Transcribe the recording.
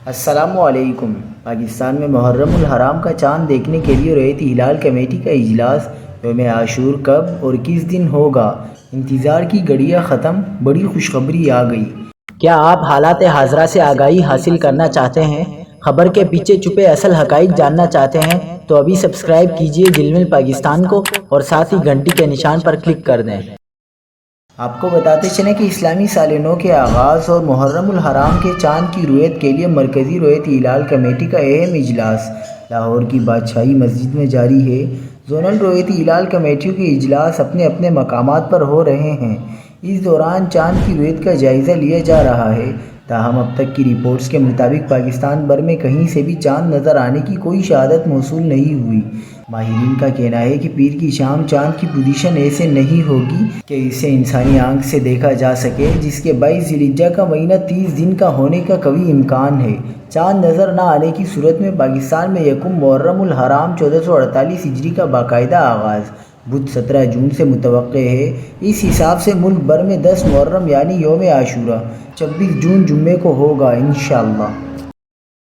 السلام علیکم۔ پاکستان میں محرم الحرام کا چاند دیکھنے کے لیے رؤیت ہلال کمیٹی کا اجلاس یوم عاشور کب اور کس دن ہوگا؟ انتظار کی گھڑیاں ختم، بڑی خوشخبری آ گئی۔ کیا آپ حالات حاضرہ سے آگاہی حاصل کرنا چاہتے ہیں؟ خبر کے پیچھے چھپے اصل حقائق جاننا چاہتے ہیں تو ابھی سبسکرائب کیجئے جل پاکستان کو اور ساتھ ہی گھنٹی کے نشان پر کلک کر دیں۔ آپ کو بتاتے چلیں کہ اسلامی سال نو کے آغاز اور محرم الحرام کے چاند کی رؤیت کے لیے مرکزی رؤیت ہلال کمیٹی کا اہم اجلاس لاہور کی بادشاہی مسجد میں جاری ہے۔ زونل رؤیت ہلال کمیٹیوں کے اجلاس اپنے اپنے مقامات پر ہو رہے ہیں۔ اس دوران چاند کی رؤیت کا جائزہ لیا جا رہا ہے۔ تاہم اب تک کی رپورٹس کے مطابق پاکستان بھر میں کہیں سے بھی چاند نظر آنے کی کوئی شہادت موصول نہیں ہوئی۔ ماہرین کا کہنا ہے کہ پیر کی شام چاند کی پوزیشن ایسے نہیں ہوگی کہ اسے انسانی آنکھ سے دیکھا جا سکے، جس کے باعث ذی الحجہ کا مہینہ 30 دن کا ہونے کا قوی امکان ہے۔ چاند نظر نہ آنے کی صورت میں پاکستان میں یکم محرم الحرام 1448 ہجری کا باقاعدہ آغاز بدھ 17 جون سے متوقع ہے۔ اس حساب سے ملک بھر میں 10 محرم یعنی یوم عاشورہ 26 جون جمعے کو ہوگا انشاءاللہ۔